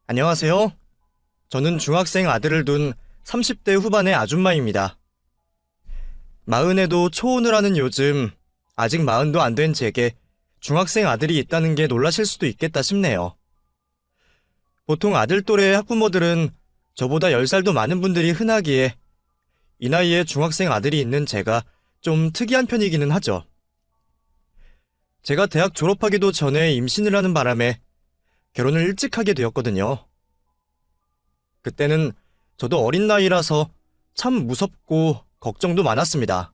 안녕하세요. 저는 중학생 아들을 둔 30대 후반의 아줌마입니다. 마흔에도 초혼을 하는 요즘 아직 마흔도 안 된 제게 중학생 아들이 있다는 게 놀라실 수도 있겠다 싶네요. 보통 아들 또래의 학부모들은 저보다 10살도 많은 분들이 흔하기에 이 나이에 중학생 아들이 있는 제가 좀 특이한 편이기는 하죠. 제가 대학 졸업하기도 전에 임신을 하는 바람에 결혼을 일찍 하게 되었거든요. 그때는 저도 어린 나이라서 참 무섭고 걱정도 많았습니다.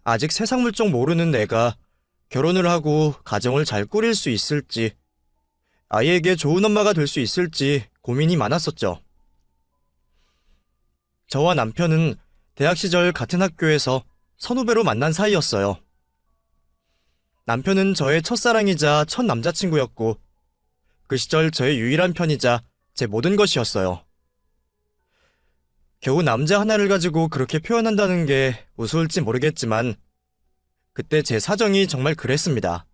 아직 세상 물정 모르는 내가 결혼을 하고 가정을 잘 꾸릴 수 있을지, 아이에게 좋은 엄마가 될 수 있을지 고민이 많았었죠. 저와 남편은 대학 시절 같은 학교에서 선후배로 만난 사이였어요. 남편은 저의 첫사랑이자 첫 남자친구였고, 그 시절 저의 유일한 편이자 제 모든 것이었어요. 겨우 남자 하나를 가지고 그렇게 표현한다는 게 우스울지 모르겠지만 그때 제 사정이 정말 그랬습니다.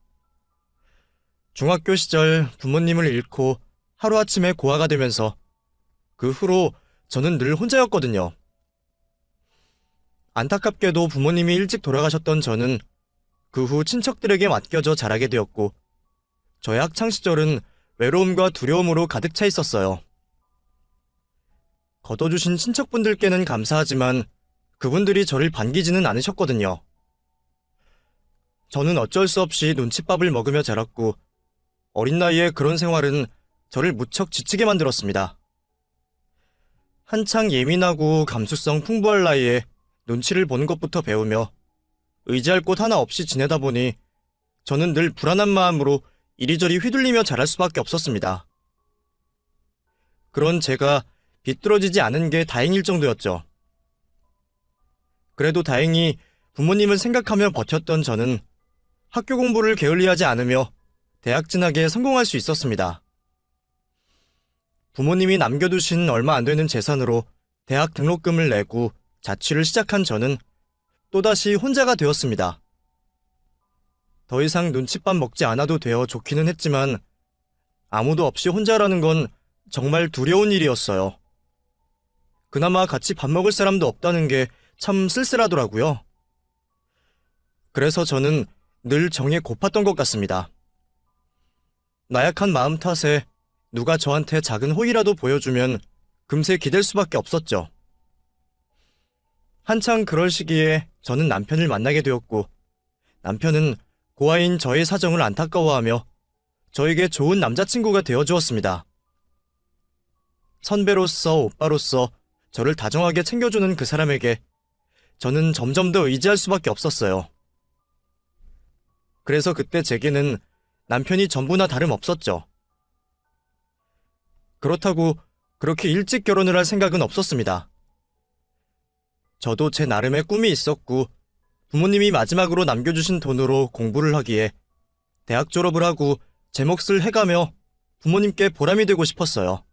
중학교 시절 부모님을 잃고 하루아침에 고아가 되면서 그 후로 저는 늘 혼자였거든요. 안타깝게도 부모님이 일찍 돌아가셨던 저는 그 후 친척들에게 맡겨져 자라게 되었고 저의 학창시절은 외로움과 두려움으로 가득 차 있었어요. 걷어주신 친척분들께는 감사하지만 그분들이 저를 반기지는 않으셨거든요. 저는 어쩔 수 없이 눈칫밥을 먹으며 자랐고 어린 나이에 그런 생활은 저를 무척 지치게 만들었습니다. 한창 예민하고 감수성 풍부할 나이에 눈치를 보는 것부터 배우며 의지할 곳 하나 없이 지내다 보니 저는 늘 불안한 마음으로 이리저리 휘둘리며 자랄 수밖에 없었습니다. 그런 제가 비뚤어지지 않은 게 다행일 정도였죠. 그래도 다행히 부모님을 생각하며 버텼던 저는 학교 공부를 게을리하지 않으며 대학 진학에 성공할 수 있었습니다. 부모님이 남겨두신 얼마 안 되는 재산으로 대학 등록금을 내고 자취를 시작한 저는 또다시 혼자가 되었습니다. 더 이상 눈칫밥 먹지 않아도 되어 좋기는 했지만 아무도 없이 혼자라는 건 정말 두려운 일이었어요. 그나마 같이 밥 먹을 사람도 없다는 게 참 쓸쓸하더라고요. 그래서 저는 늘 정에 고팠던 것 같습니다. 나약한 마음 탓에 누가 저한테 작은 호의라도 보여주면 금세 기댈 수밖에 없었죠. 한창 그럴 시기에 저는 남편을 만나게 되었고 남편은 고아인 저의 사정을 안타까워하며 저에게 좋은 남자친구가 되어주었습니다. 선배로서 오빠로서 저를 다정하게 챙겨주는 그 사람에게 저는 점점 더 의지할 수밖에 없었어요. 그래서 그때 제게는 남편이 전부나 다름없었죠. 그렇다고 그렇게 일찍 결혼을 할 생각은 없었습니다. 저도 제 나름의 꿈이 있었고 부모님이 마지막으로 남겨주신 돈으로 공부를 하기에 대학 졸업을 하고 제 몫을 해가며 부모님께 보람이 되고 싶었어요.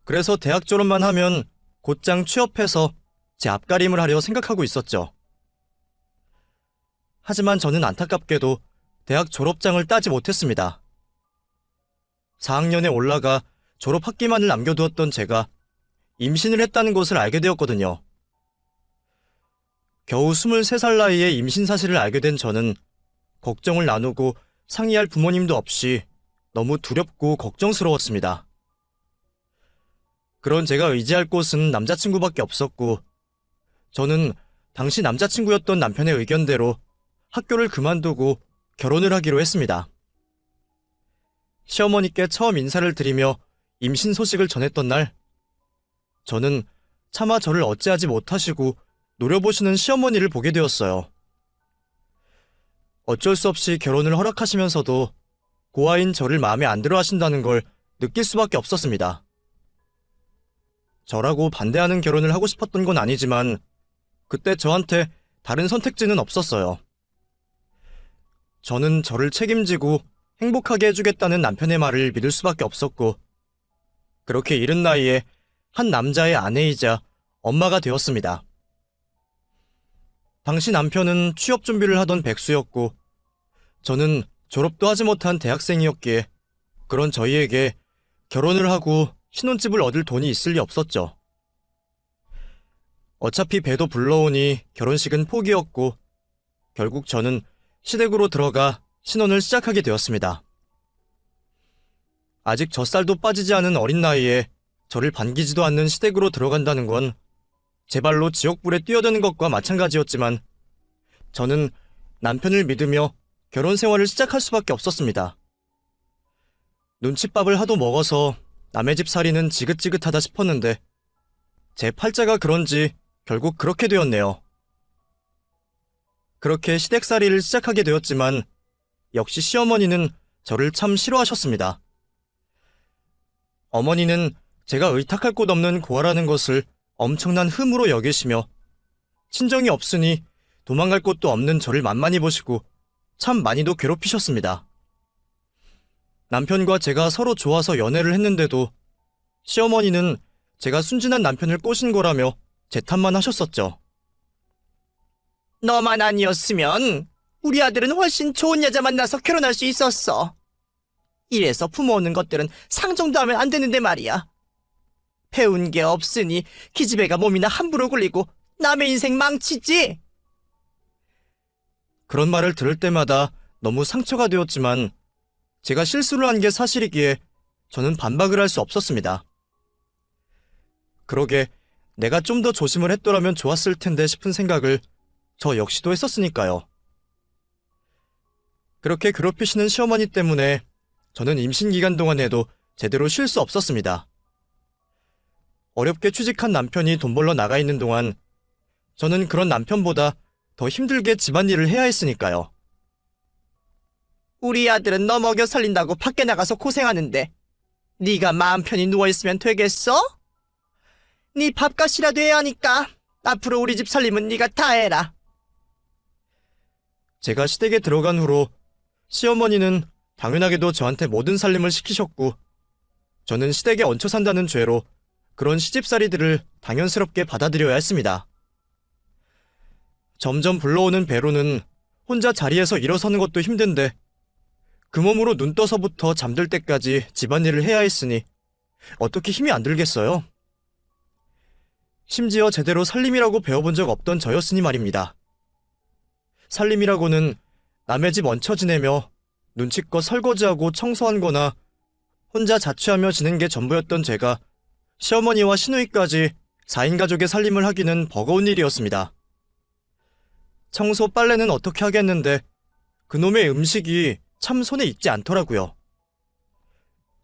그래서 대학 졸업만 하면 곧장 취업해서 제 앞가림을 하려 생각하고 있었죠. 하지만 저는 안타깝게도 대학 졸업장을 따지 못했습니다. 4학년에 올라가 졸업 학기만을 남겨두었던 제가 임신을 했다는 것을 알게 되었거든요. 겨우 23살 나이에 임신 사실을 알게 된 저는 걱정을 나누고 상의할 부모님도 없이 너무 두렵고 걱정스러웠습니다. 그런 제가 의지할 곳은 남자친구밖에 없었고 저는 당시 남자친구였던 남편의 의견대로 학교를 그만두고 결혼을 하기로 했습니다. 시어머니께 처음 인사를 드리며 임신 소식을 전했던 날 저는 차마 저를 어찌하지 못하시고 노려보시는 시어머니를 보게 되었어요. 어쩔 수 없이 결혼을 허락하시면서도 고아인 저를 마음에 안 들어 하신다는 걸 느낄 수밖에 없었습니다. 저라고 반대하는 결혼을 하고 싶었던 건 아니지만 그때 저한테 다른 선택지는 없었어요. 저는 저를 책임지고 행복하게 해주겠다는 남편의 말을 믿을 수밖에 없었고 그렇게 이른 나이에 한 남자의 아내이자 엄마가 되었습니다. 당시 남편은 취업 준비를 하던 백수였고 저는 졸업도 하지 못한 대학생이었기에 그런 저희에게 결혼을 하고 신혼집을 얻을 돈이 있을 리 없었죠. 어차피 배도 불러오니 결혼식은 포기였고 결국 저는 시댁으로 들어가 신혼을 시작하게 되었습니다. 아직 젖살도 빠지지 않은 어린 나이에 저를 반기지도 않는 시댁으로 들어간다는 건 제 발로 지옥불에 뛰어드는 것과 마찬가지였지만 저는 남편을 믿으며 결혼 생활을 시작할 수밖에 없었습니다. 눈칫밥을 하도 먹어서 남의 집 살이는 지긋지긋하다 싶었는데 제 팔자가 그런지 결국 그렇게 되었네요. 그렇게 시댁살이를 시작하게 되었지만 역시 시어머니는 저를 참 싫어하셨습니다. 어머니는 제가 의탁할 곳 없는 고아라는 것을 엄청난 흠으로 여기시며 친정이 없으니 도망갈 곳도 없는 저를 만만히 보시고 참 많이도 괴롭히셨습니다. 남편과 제가 서로 좋아서 연애를 했는데도 시어머니는 제가 순진한 남편을 꼬신 거라며 재탄만 하셨었죠. 너만 아니었으면 우리 아들은 훨씬 좋은 여자 만나서 결혼할 수 있었어. 이래서 부모 오는 것들은 상종도 하면 안 되는데 말이야. 배운 게 없으니 기집애가 몸이나 함부로 굴리고 남의 인생 망치지. 그런 말을 들을 때마다 너무 상처가 되었지만 제가 실수를 한 게 사실이기에 저는 반박을 할 수 없었습니다. 그러게 내가 좀 더 조심을 했더라면 좋았을 텐데 싶은 생각을 저 역시도 했었으니까요. 그렇게 괴롭히시는 시어머니 때문에 저는 임신 기간 동안에도 제대로 쉴 수 없었습니다. 어렵게 취직한 남편이 돈 벌러 나가 있는 동안 저는 그런 남편보다 더 힘들게 집안일을 해야 했으니까요. 우리 아들은 너 먹여 살린다고 밖에 나가서 고생하는데 네가 마음 편히 누워있으면 되겠어? 네 밥값이라도 해야 하니까 앞으로 우리 집 살림은 네가 다 해라. 제가 시댁에 들어간 후로 시어머니는 당연하게도 저한테 모든 살림을 시키셨고 저는 시댁에 얹혀 산다는 죄로 그런 시집살이들을 당연스럽게 받아들여야 했습니다. 점점 불러오는 배로는 혼자 자리에서 일어서는 것도 힘든데 그 몸으로 눈 떠서부터 잠들 때까지 집안일을 해야 했으니 어떻게 힘이 안 들겠어요? 심지어 제대로 살림이라고 배워본 적 없던 저였으니 말입니다. 살림이라고는 남의 집 얹혀 지내며 눈치껏 설거지하고 청소한 거나 혼자 자취하며 지낸 게 전부였던 제가 시어머니와 시누이까지 4인 가족의 살림을 하기는 버거운 일이었습니다. 청소 빨래는 어떻게 하겠는데 그놈의 음식이 참 손에 익지 않더라고요.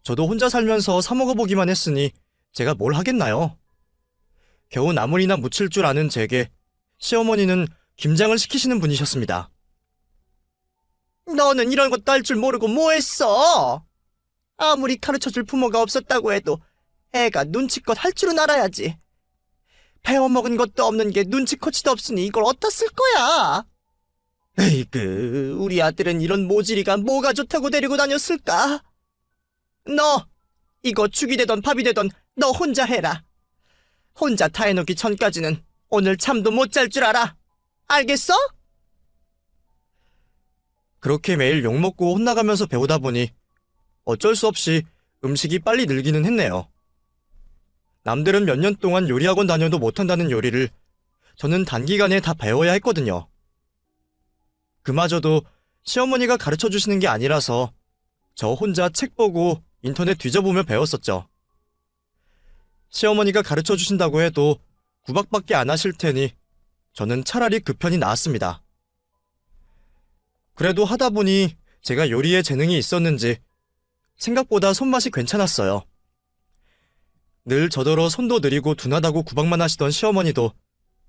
저도 혼자 살면서 사 먹어보기만 했으니 제가 뭘 하겠나요? 겨우 나물이나 무칠 줄 아는 제게 시어머니는 김장을 시키시는 분이셨습니다. 너는 이런 것도 할 줄 모르고 뭐 했어? 아무리 가르쳐줄 부모가 없었다고 해도 애가 눈치껏 할 줄은 알아야지. 배워먹은 것도 없는 게 눈치코치도 없으니 이걸 어디다 쓸 거야? 에이그, 우리 아들은 이런 모질이가 뭐가 좋다고 데리고 다녔을까? 너, 이거 죽이 되던 밥이 되던 너 혼자 해라. 혼자 다 해놓기 전까지는 오늘 잠도 못 잘 줄 알아. 알겠어? 그렇게 매일 욕먹고 혼나가면서 배우다 보니 어쩔 수 없이 음식이 빨리 늘기는 했네요. 남들은 몇 년 동안 요리학원 다녀도 못한다는 요리를 저는 단기간에 다 배워야 했거든요. 그마저도 시어머니가 가르쳐 주시는 게 아니라서 저 혼자 책 보고 인터넷 뒤져보며 배웠었죠. 시어머니가 가르쳐 주신다고 해도 구박밖에 안 하실 테니 저는 차라리 그 편이 나았습니다. 그래도 하다 보니 제가 요리에 재능이 있었는지 생각보다 손맛이 괜찮았어요. 늘 저더러 손도 느리고 둔하다고 구박만 하시던 시어머니도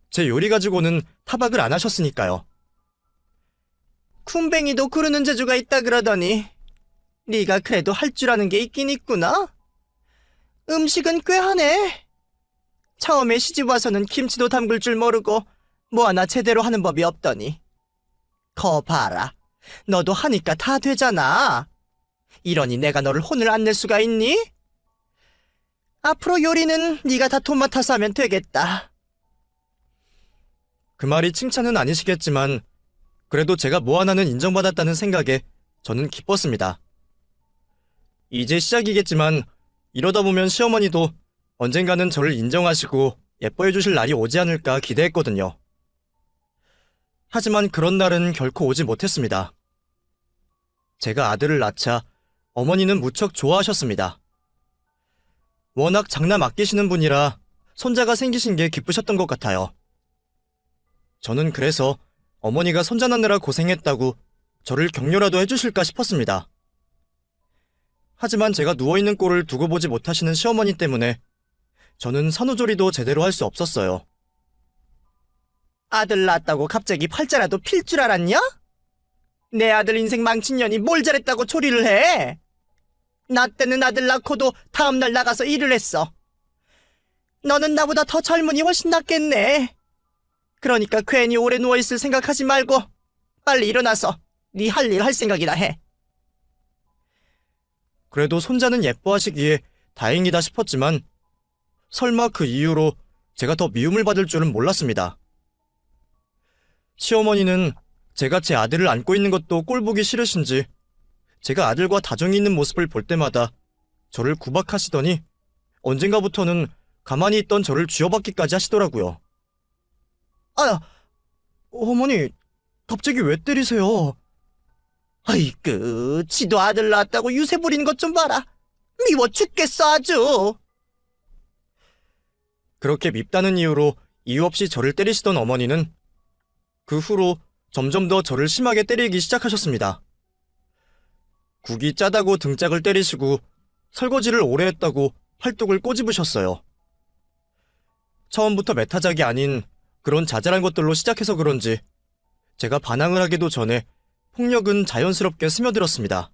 제 요리 가지고는 타박을 안 하셨으니까요. 쿰뱅이도 구르는 재주가 있다 그러더니 네가 그래도 할 줄 아는 게 있긴 있구나. 음식은 꽤 하네. 처음에 시집 와서는 김치도 담글 줄 모르고 뭐 하나 제대로 하는 법이 없더니 거 봐라. 너도 하니까 다 되잖아. 이러니 내가 너를 혼을 안 낼 수가 있니? 앞으로 요리는 네가 다 도맡아서 하면 되겠다. 그 말이 칭찬은 아니시겠지만 그래도 제가 뭐 하나는 인정받았다는 생각에 저는 기뻤습니다. 이제 시작이겠지만 이러다 보면 시어머니도 언젠가는 저를 인정하시고 예뻐해 주실 날이 오지 않을까 기대했거든요. 하지만 그런 날은 결코 오지 못했습니다. 제가 아들을 낳자 어머니는 무척 좋아하셨습니다. 워낙 장남 아끼시는 분이라 손자가 생기신 게 기쁘셨던 것 같아요. 저는 그래서 어머니가 손자 낳느라 고생했다고 저를 격려라도 해주실까 싶었습니다. 하지만 제가 누워있는 꼴을 두고 보지 못하시는 시어머니 때문에 저는 산후조리도 제대로 할 수 없었어요. 아들 낳았다고 갑자기 팔자라도 필 줄 알았냐? 내 아들 인생 망친 년이 뭘 잘했다고 조리를 해? 나 때는 아들 낳고도 다음날 나가서 일을 했어. 너는 나보다 더 젊으니 훨씬 낫겠네. 그러니까 괜히 오래 누워있을 생각하지 말고 빨리 일어나서 네 할 일 할 생각이나 해. 그래도 손자는 예뻐하시기에 다행이다 싶었지만 설마 그 이후로 제가 더 미움을 받을 줄은 몰랐습니다. 시어머니는 제가 제 아들을 안고 있는 것도 꼴보기 싫으신지 제가 아들과 다정이 있는 모습을 볼 때마다 저를 구박하시더니 언젠가부터는 가만히 있던 저를 쥐어받기까지 하시더라고요. 아야, 어머니, 갑자기 왜 때리세요? 아이고, 지도 아들 낳았다고 유세 부리는 것 좀 봐라. 미워 죽겠어 아주. 그렇게 밉다는 이유로 이유 없이 저를 때리시던 어머니는 그 후로 점점 더 저를 심하게 때리기 시작하셨습니다. 국이 짜다고 등짝을 때리시고 설거지를 오래 했다고 팔뚝을 꼬집으셨어요. 처음부터 메타작이 아닌 그런 자잘한 것들로 시작해서 그런지 제가 반항을 하기도 전에 폭력은 자연스럽게 스며들었습니다.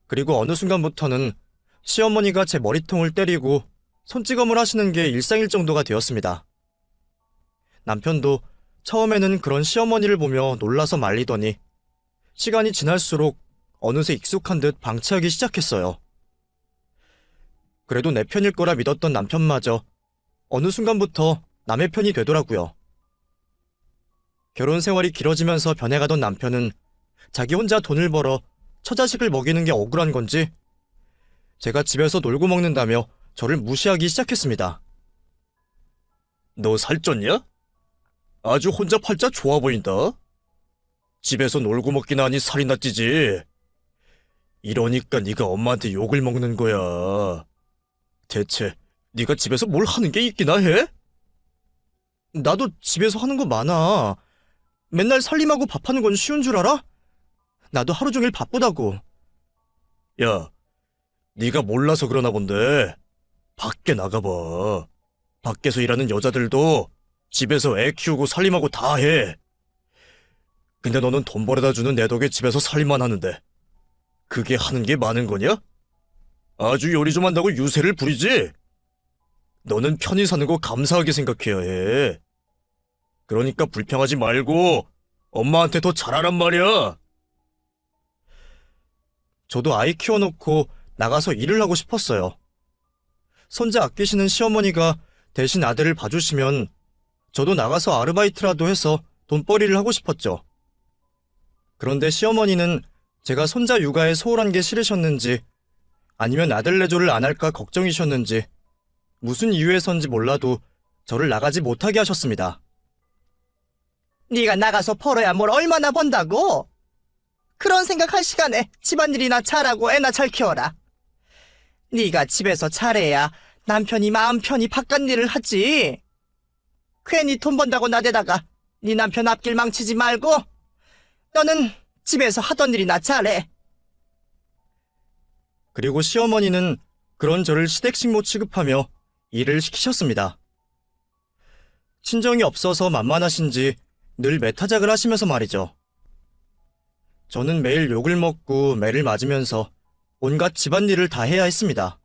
그리고 어느 순간부터는 시어머니가 제 머리통을 때리고 손찌검을 하시는 게 일상일 정도가 되었습니다. 남편도 처음에는 그런 시어머니를 보며 놀라서 말리더니 시간이 지날수록 어느새 익숙한 듯 방치하기 시작했어요. 그래도 내 편일 거라 믿었던 남편마저 어느 순간부터 남의 편이 되더라고요. 결혼 생활이 길어지면서 변해가던 남편은 자기 혼자 돈을 벌어 처자식을 먹이는 게 억울한 건지 제가 집에서 놀고 먹는다며 저를 무시하기 시작했습니다. 너 살쪘냐? 아주 혼자 팔자 좋아 보인다. 집에서 놀고 먹기나 하니 살이나 찌지. 이러니까 네가 엄마한테 욕을 먹는 거야. 대체 네가 집에서 뭘 하는 게 있기나 해? 나도 집에서 하는 거 많아. 맨날 살림하고 밥하는 건 쉬운 줄 알아? 나도 하루 종일 바쁘다고. 야, 네가 몰라서 그러나 본데 밖에 나가봐. 밖에서 일하는 여자들도 집에서 애 키우고 살림하고 다 해. 근데 너는 돈 벌어다 주는 내 덕에 집에서 살림만 하는데 그게 하는 게 많은 거냐? 아주 요리 좀 한다고 유세를 부리지? 너는 편히 사는 거 감사하게 생각해야 해. 그러니까 불평하지 말고 엄마한테 더 잘하란 말이야. 저도 아이 키워놓고 나가서 일을 하고 싶었어요. 손자 아끼시는 시어머니가 대신 아들을 봐주시면 저도 나가서 아르바이트라도 해서 돈벌이를 하고 싶었죠. 그런데 시어머니는 제가 손자 육아에 소홀한 게 싫으셨는지 아니면 아들 내조를 안 할까 걱정이셨는지 무슨 이유에선지 몰라도 저를 나가지 못하게 하셨습니다. 네가 나가서 벌어야 뭘 얼마나 번다고? 그런 생각할 시간에 집안일이나 잘하고 애나 잘 키워라. 네가 집에서 잘해야 남편이 마음 편히 바깥 일을 하지. 괜히 돈 번다고 나대다가 네 남편 앞길 망치지 말고 너는 집에서 하던 일이나 잘해. 그리고 시어머니는 그런 저를 시댁식모 취급하며 일을 시키셨습니다. 친정이 없어서 만만하신지 늘 매타작을 하시면서 말이죠. 저는 매일 욕을 먹고 매를 맞으면서 온갖 집안일을 다 해야 했습니다.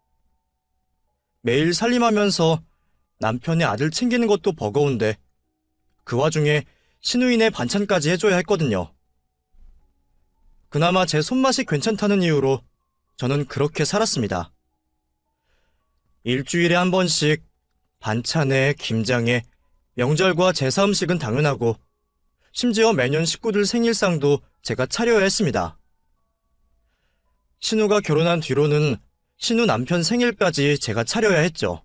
매일 살림하면서 남편의 아들 챙기는 것도 버거운데 그 와중에 시누이네 반찬까지 해줘야 했거든요. 그나마 제 손맛이 괜찮다는 이유로 저는 그렇게 살았습니다. 일주일에 한 번씩 반찬에 김장에 명절과 제사 음식은 당연하고 심지어 매년 식구들 생일상도 제가 차려야 했습니다. 신우가 결혼한 뒤로는 신우 남편 생일까지 제가 차려야 했죠.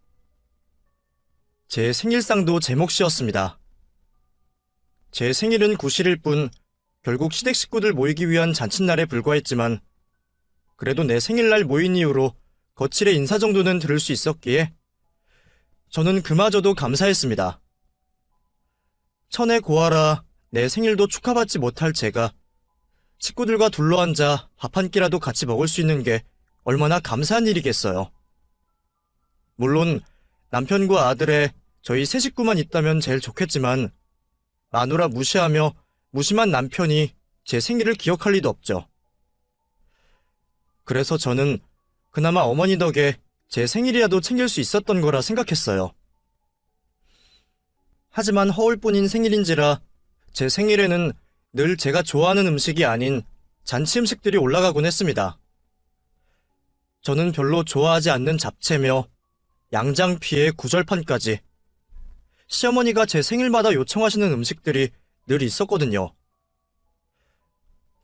제 생일상도 제 몫이었습니다. 제 생일은 구실일 뿐 결국 시댁 식구들 모이기 위한 잔칫날에 불과했지만 그래도 내 생일날 모인 이후로 거칠의 인사 정도는 들을 수 있었기에 저는 그마저도 감사했습니다. 천에 고아라 내 생일도 축하받지 못할 제가 식구들과 둘러앉아 밥 한 끼라도 같이 먹을 수 있는 게 얼마나 감사한 일이겠어요. 물론 남편과 아들의 저희 세 식구만 있다면 제일 좋겠지만 마누라 무시하며 무심한 남편이 제 생일을 기억할 리도 없죠. 그래서 저는 그나마 어머니 덕에 제 생일이라도 챙길 수 있었던 거라 생각했어요. 하지만 허울뿐인 생일인지라 제 생일에는 늘 제가 좋아하는 음식이 아닌 잔치 음식들이 올라가곤 했습니다. 저는 별로 좋아하지 않는 잡채며 양장피에 구절판까지 시어머니가 제 생일마다 요청하시는 음식들이 늘 있었거든요.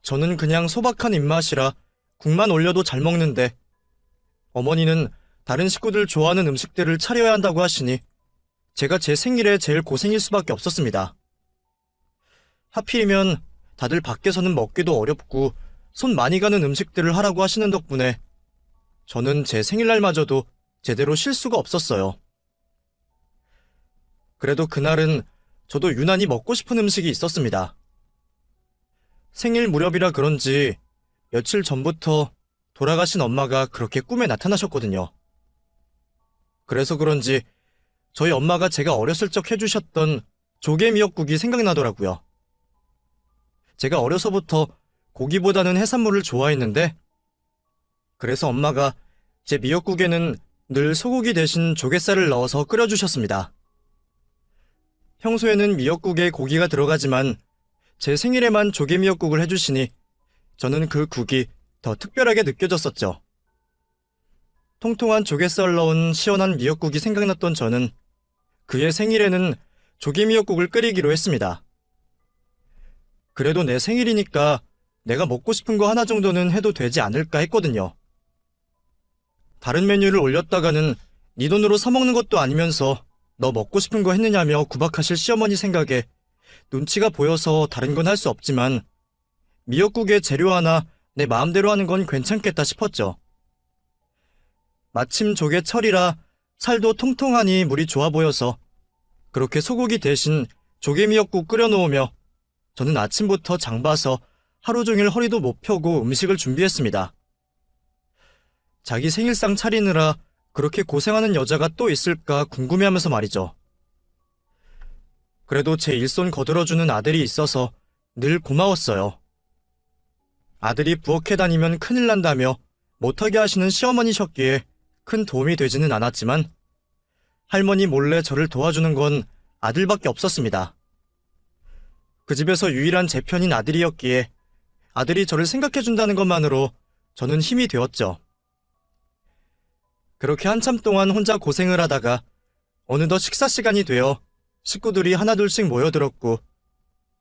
저는 그냥 소박한 입맛이라 국만 올려도 잘 먹는데 어머니는 다른 식구들 좋아하는 음식들을 차려야 한다고 하시니 제가 제 생일에 제일 고생일 수밖에 없었습니다. 하필이면 다들 밖에서는 먹기도 어렵고 손 많이 가는 음식들을 하라고 하시는 덕분에 저는 제 생일날마저도 제대로 쉴 수가 없었어요. 그래도 그날은 저도 유난히 먹고 싶은 음식이 있었습니다. 생일 무렵이라 그런지 며칠 전부터 돌아가신 엄마가 그렇게 꿈에 나타나셨거든요. 그래서 그런지 저희 엄마가 제가 어렸을 적 해주셨던 조개미역국이 생각나더라고요. 제가 어려서부터 고기보다는 해산물을 좋아했는데 그래서 엄마가 제 미역국에는 늘 소고기 대신 조갯살을 넣어서 끓여주셨습니다. 평소에는 미역국에 고기가 들어가지만 제 생일에만 조개미역국을 해주시니 저는 그 국이 더 특별하게 느껴졌었죠. 통통한 조갯살 넣은 시원한 미역국이 생각났던 저는 그의 생일에는 조개미역국을 끓이기로 했습니다. 그래도 내 생일이니까 내가 먹고 싶은 거 하나 정도는 해도 되지 않을까 했거든요. 다른 메뉴를 올렸다가는 네 돈으로 사먹는 것도 아니면서 너 먹고 싶은 거 했느냐며 구박하실 시어머니 생각에 눈치가 보여서 다른 건 할 수 없지만 미역국에 재료 하나 내 마음대로 하는 건 괜찮겠다 싶었죠. 마침 조개 철이라 살도 통통하니 물이 좋아 보여서 그렇게 소고기 대신 조개미역국 끓여놓으며 저는 아침부터 장 봐서 하루 종일 허리도 못 펴고 음식을 준비했습니다. 자기 생일상 차리느라 그렇게 고생하는 여자가 또 있을까 궁금해하면서 말이죠. 그래도 제 일손 거들어주는 아들이 있어서 늘 고마웠어요. 아들이 부엌에 다니면 큰일 난다며 못하게 하시는 시어머니셨기에 큰 도움이 되지는 않았지만 할머니 몰래 저를 도와주는 건 아들밖에 없었습니다. 그 집에서 유일한 제 편인 아들이었기에 아들이 저를 생각해준다는 것만으로 저는 힘이 되었죠. 그렇게 한참 동안 혼자 고생을 하다가 어느덧 식사 시간이 되어 식구들이 하나둘씩 모여들었고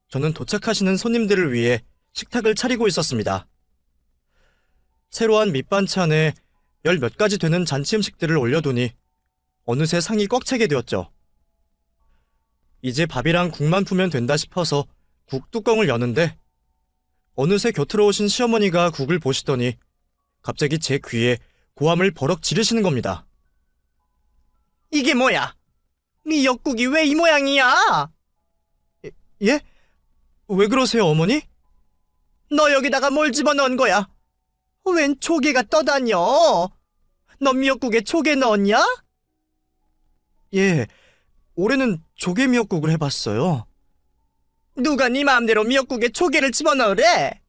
저는 도착하시는 손님들을 위해 식탁을 차리고 있었습니다. 새로 한 밑반찬에 열 몇 가지 되는 잔치 음식들을 올려두니 어느새 상이 꽉 차게 되었죠. 이제 밥이랑 국만 푸면 된다 싶어서 국 뚜껑을 여는데 어느새 곁으로 오신 시어머니가 국을 보시더니 갑자기 제 귀에 고함을 버럭 지르시는 겁니다. 이게 뭐야? 미역국이 왜 이 모양이야? 예? 왜 그러세요, 어머니? 너 여기다가 뭘 집어넣은 거야? 웬 조개가 떠다녀? 너 미역국에 조개 넣었냐? 예, 올해는 조개미역국을 해봤어요. 누가 네 마음대로 미역국에 조개를 집어넣으래?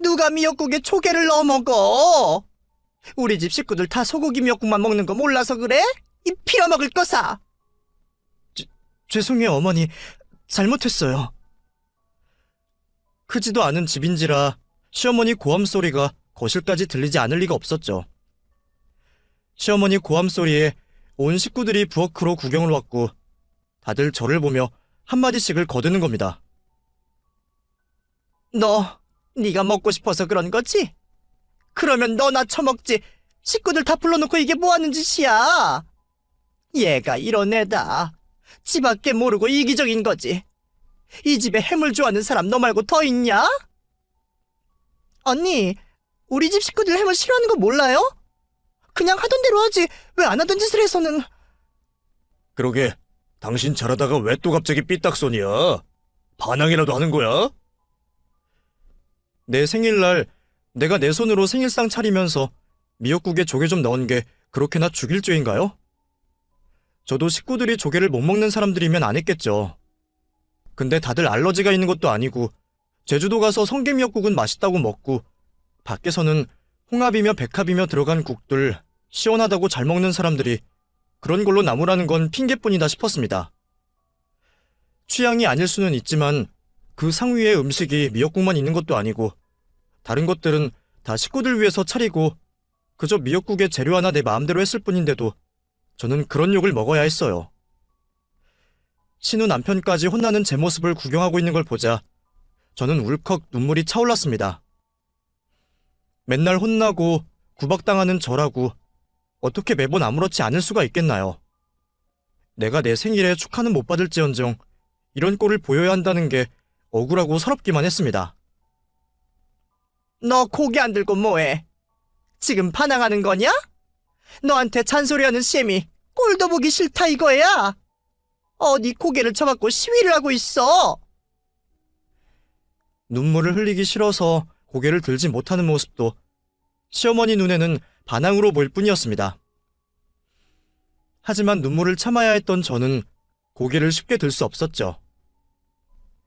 누가 미역국에 조개를 넣어 먹어? 우리 집 식구들 다 소고기 미역국만 먹는 거 몰라서 그래? 이 필어먹을 거사! 죄송해요, 어머니. 잘못했어요. 크지도 않은 집인지라 시어머니 고함 소리가 거실까지 들리지 않을 리가 없었죠. 시어머니 고함 소리에 온 식구들이 부엌으로 구경을 왔고 다들 저를 보며 한마디씩을 거드는 겁니다. 너, 네가 먹고 싶어서 그런 거지? 그러면 너나 처먹지. 식구들 다 불러놓고 이게 뭐하는 짓이야? 얘가 이런 애다. 지 밖에 모르고 이기적인 거지. 이 집에 해물 좋아하는 사람 너 말고 더 있냐? 언니, 우리 집 식구들 해물 싫어하는 거 몰라요? 그냥 하던 대로 하지 왜 안 하던 짓을 해서는. 그러게, 당신 잘하다가 왜 또 갑자기 삐딱선이야? 반항이라도 하는 거야? 내 생일날 내가 내 손으로 생일상 차리면서 미역국에 조개 좀 넣은 게 그렇게나 죽일 죄인가요? 저도 식구들이 조개를 못 먹는 사람들이면 안 했겠죠. 근데 다들 알러지가 있는 것도 아니고 제주도 가서 성게미역국은 맛있다고 먹고 밖에서는 홍합이며 백합이며 들어간 국들 시원하다고 잘 먹는 사람들이 그런 걸로 나무라는 건 핑계뿐이다 싶었습니다. 취향이 아닐 수는 있지만 그 상위의 음식이 미역국만 있는 것도 아니고 다른 것들은 다 식구들 위해서 차리고 그저 미역국에 재료 하나 내 마음대로 했을 뿐인데도 저는 그런 욕을 먹어야 했어요. 신우 남편까지 혼나는 제 모습을 구경하고 있는 걸 보자 저는 울컥 눈물이 차올랐습니다. 맨날 혼나고 구박당하는 저라고 어떻게 매번 아무렇지 않을 수가 있겠나요? 내가 내 생일에 축하는 못 받을지언정 이런 꼴을 보여야 한다는 게 억울하고 서럽기만 했습니다. 너 고개 안 들고 뭐해? 지금 반항하는 거냐? 너한테 잔소리하는 셈이 꼴도 보기 싫다 이거야. 어디 고개를 쳐박고 시위를 하고 있어. 눈물을 흘리기 싫어서 고개를 들지 못하는 모습도 시어머니 눈에는 반항으로 보일 뿐이었습니다. 하지만 눈물을 참아야 했던 저는 고개를 쉽게 들 수 없었죠.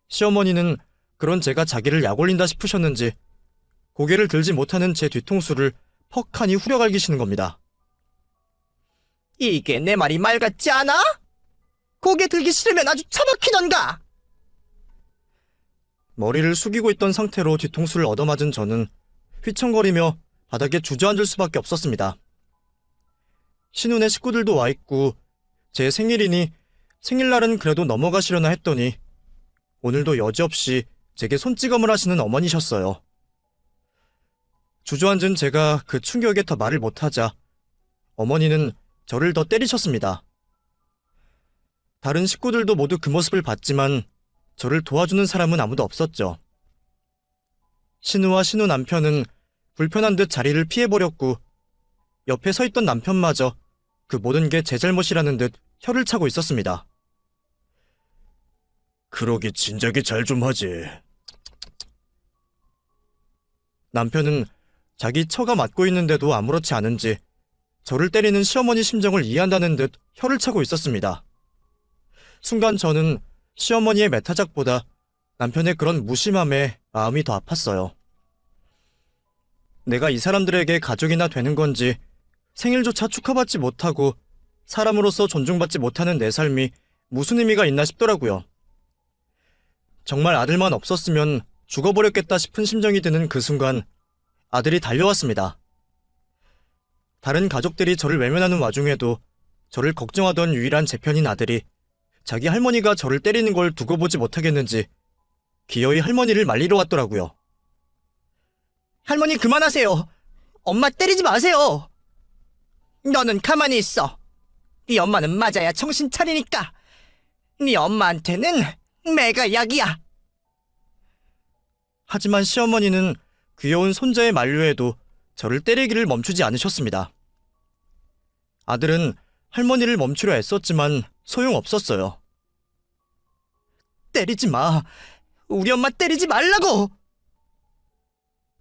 시어머니는 그런 제가 자기를 약올린다 싶으셨는지 고개를 들지 못하는 제 뒤통수를 퍽하니 후려갈기시는 겁니다. 이게 내 말이 말 같지 않아? 고개 들기 싫으면 아주 처박히던가. 머리를 숙이고 있던 상태로 뒤통수를 얻어맞은 저는 휘청거리며 바닥에 주저앉을 수밖에 없었습니다. 신혼의 식구들도 와 있고 제 생일이니 생일날은 그래도 넘어가시려나 했더니 오늘도 여지없이 제게 손찌검을 하시는 어머니셨어요. 주저앉은 제가 그 충격에 더 말을 못하자 어머니는 저를 더 때리셨습니다. 다른 식구들도 모두 그 모습을 봤지만 저를 도와주는 사람은 아무도 없었죠. 신우와 신우 남편은 불편한 듯 자리를 피해버렸고 옆에 서 있던 남편마저 그 모든 게 제 잘못이라는 듯 혀를 차고 있었습니다. 그러기 진작에 잘 좀 하지. 남편은 자기 처가 맞고 있는데도 아무렇지 않은지 저를 때리는 시어머니 심정을 이해한다는 듯 혀를 차고 있었습니다. 순간 저는 시어머니의 매타작보다 남편의 그런 무심함에 마음이 더 아팠어요. 내가 이 사람들에게 가족이나 되는 건지 생일조차 축하받지 못하고 사람으로서 존중받지 못하는 내 삶이 무슨 의미가 있나 싶더라고요. 정말 아들만 없었으면 죽어버렸겠다 싶은 심정이 드는 그 순간 아들이 달려왔습니다. 다른 가족들이 저를 외면하는 와중에도 저를 걱정하던 유일한 제 편인 아들이 자기 할머니가 저를 때리는 걸 두고 보지 못하겠는지 기어이 할머니를 말리러 왔더라고요. 할머니 그만하세요. 엄마 때리지 마세요. 너는 가만히 있어. 네 엄마는 맞아야 정신 차리니까. 네 엄마한테는 내가 약이야. 하지만 시어머니는 귀여운 손자의 만류에도 저를 때리기를 멈추지 않으셨습니다. 아들은 할머니를 멈추려 애썼지만 소용없었어요. 때리지 마. 우리 엄마 때리지 말라고.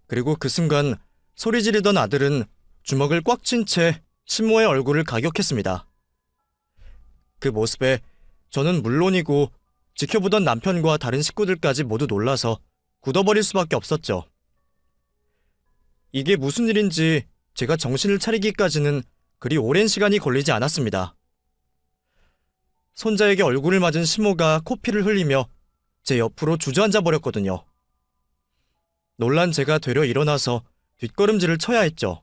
그리고 그 순간 소리 지르던 아들은 주먹을 꽉 쥔 채 신모의 얼굴을 가격했습니다. 그 모습에 저는 물론이고 지켜보던 남편과 다른 식구들까지 모두 놀라서 굳어버릴 수밖에 없었죠. 이게 무슨 일인지 제가 정신을 차리기까지는 그리 오랜 시간이 걸리지 않았습니다. 손자에게 얼굴을 맞은 시모가 코피를 흘리며 제 옆으로 주저앉아 버렸거든요. 놀란 제가 되려 일어나서 뒷걸음질을 쳐야 했죠.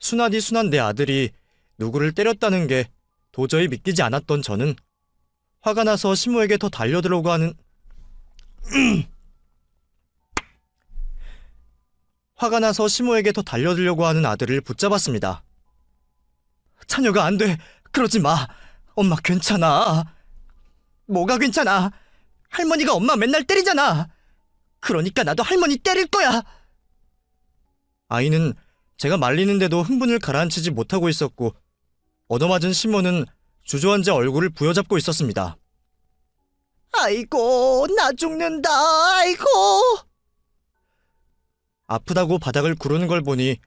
순하디 순한 내 아들이 누구를 때렸다는 게 도저히 믿기지 않았던 저는 화가 나서 시모에게 더 달려들려고 하는 화가 나서 시모에게 더 달려들려고 하는 아들을 붙잡았습니다. 찬혁아, 안 돼. 그러지 마. 엄마 괜찮아. 뭐가 괜찮아? 할머니가 엄마 맨날 때리잖아. 그러니까 나도 할머니 때릴 거야. 아이는 제가 말리는데도 흥분을 가라앉히지 못하고 있었고, 얻어맞은 시모는 주저앉아 얼굴을 부여잡고 있었습니다. 아이고, 나 죽는다. 아이고. 아프다고 바닥을 구르는 걸 보니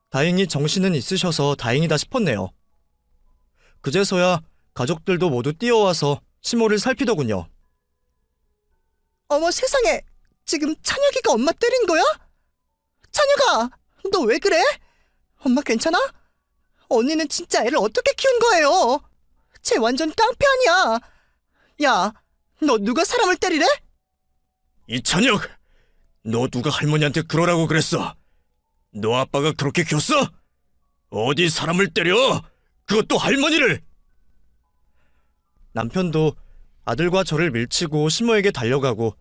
다행히 정신은 있으셔서 다행이다 싶었네요. 그제서야 가족들도 모두 뛰어와서 시모를 살피더군요. 어머 세상에, 지금 찬혁이가 엄마 때린 거야? 찬혁아, 너 왜 그래? 엄마 괜찮아? 언니는 진짜 애를 어떻게 키운 거예요? 쟤 완전 깡패 아니야. 야, 너 누가 사람을 때리래? 이찬혁! 너 누가 할머니한테 그러라고 그랬어? 너 아빠가 그렇게 키웠어? 어디 사람을 때려? 그것도 할머니를! 남편도 아들과 저를 밀치고 시모에게 달려가고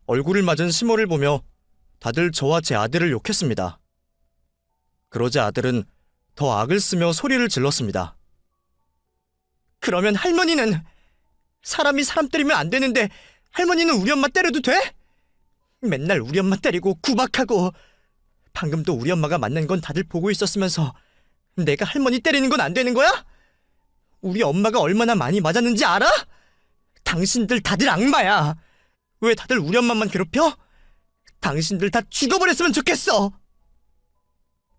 얼굴을 맞은 시모를 보며 다들 저와 제 아들을 욕했습니다. 그러자 아들은 더 악을 쓰며 소리를 질렀습니다. 그러면 할머니는? 사람이 사람 때리면 안 되는데 할머니는 우리 엄마 때려도 돼? 맨날 우리 엄마 때리고 구박하고, 방금도 우리 엄마가 맞는 건 다들 보고 있었으면서 내가 할머니 때리는 건 안 되는 거야? 우리 엄마가 얼마나 많이 맞았는지 알아? 당신들 다들 악마야. 왜 다들 우리 엄마만 괴롭혀? 당신들 다 죽어버렸으면 좋겠어.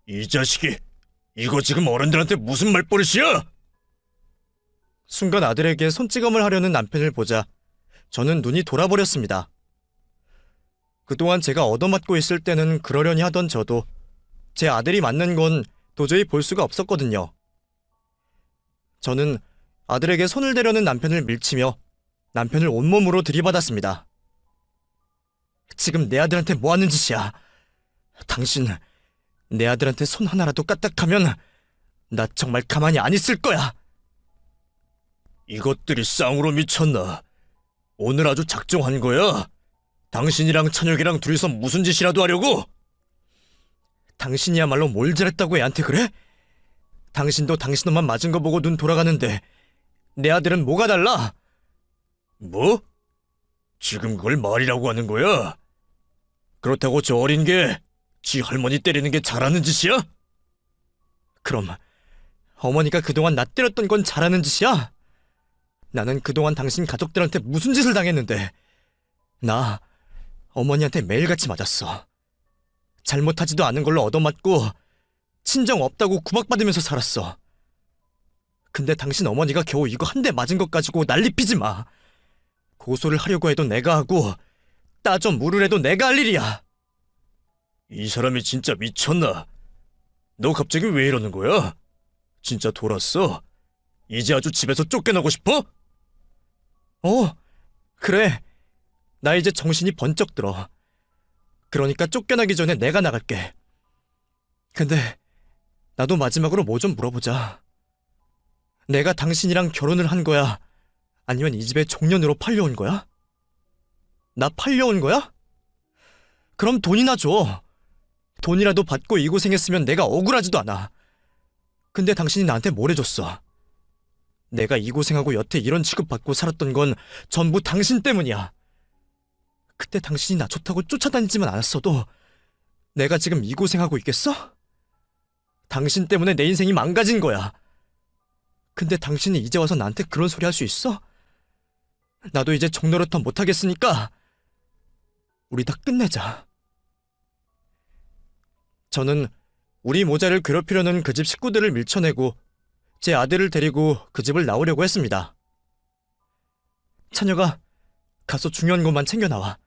이 자식이 이거 지금 어른들한테 무슨 말버릇이야? 순간 아들에게 손찌검을 하려는 남편을 보자 저는 눈이 돌아버렸습니다. 그동안 제가 얻어맞고 있을 때는 그러려니 하던 저도 제 아들이 맞는 건 도저히 볼 수가 없었거든요. 저는 아들에게 손을 대려는 남편을 밀치며 남편을 온몸으로 들이받았습니다. 지금 내 아들한테 뭐 하는 짓이야? 당신 내 아들한테 손 하나라도 까딱하면 나 정말 가만히 안 있을 거야. 이것들이 쌍으로 미쳤나? 오늘 아주 작정한 거야? 당신이랑 찬혁이랑 둘이서 무슨 짓이라도 하려고? 당신이야말로 뭘 잘했다고 애한테 그래? 당신도 당신 엄마 맞은 거 보고 눈 돌아가는데 내 아들은 뭐가 달라? 뭐? 지금 그걸 말이라고 하는 거야? 그렇다고 저 어린 게 지 할머니 때리는 게 잘하는 짓이야? 그럼 어머니가 그동안 나 때렸던 건 잘하는 짓이야? 나는 그동안 당신 가족들한테 무슨 짓을 당했는데. 나 어머니한테 매일같이 맞았어. 잘못하지도 않은 걸로 얻어맞고 친정 없다고 구박받으면서 살았어. 근데 당신 어머니가 겨우 이거 한 대 맞은 것 가지고 난리 피지 마. 고소를 하려고 해도 내가 하고 따져 물으래도 내가 할 일이야. 이 사람이 진짜 미쳤나? 너 갑자기 왜 이러는 거야? 진짜 돌았어? 이제 아주 집에서 쫓겨나고 싶어? 그래. 나 이제 정신이 번쩍 들어. 그러니까 쫓겨나기 전에 내가 나갈게. 근데 나도 마지막으로 뭐 좀 물어보자. 내가 당신이랑 결혼을 한 거야? 아니면 이 집에 종년으로 팔려온 거야? 나 팔려온 거야? 그럼 돈이나 줘. 돈이라도 받고 이 고생했으면 내가 억울하지도 않아. 근데 당신이 나한테 뭘 해줬어? 내가 이 고생하고 여태 이런 취급받고 살았던 건 전부 당신 때문이야. 그때 당신이 나 좋다고 쫓아다니지만 않았어도 내가 지금 이 고생하고 있겠어? 당신 때문에 내 인생이 망가진 거야. 근데 당신이 이제 와서 나한테 그런 소리 할 수 있어? 나도 이제 종노릇 못하겠으니까 우리 다 끝내자. 저는 우리 모자를 괴롭히려는 그 집 식구들을 밀쳐내고 제 아들을 데리고 그 집을 나오려고 했습니다. 찬혁아, 가서 중요한 것만 챙겨 나와.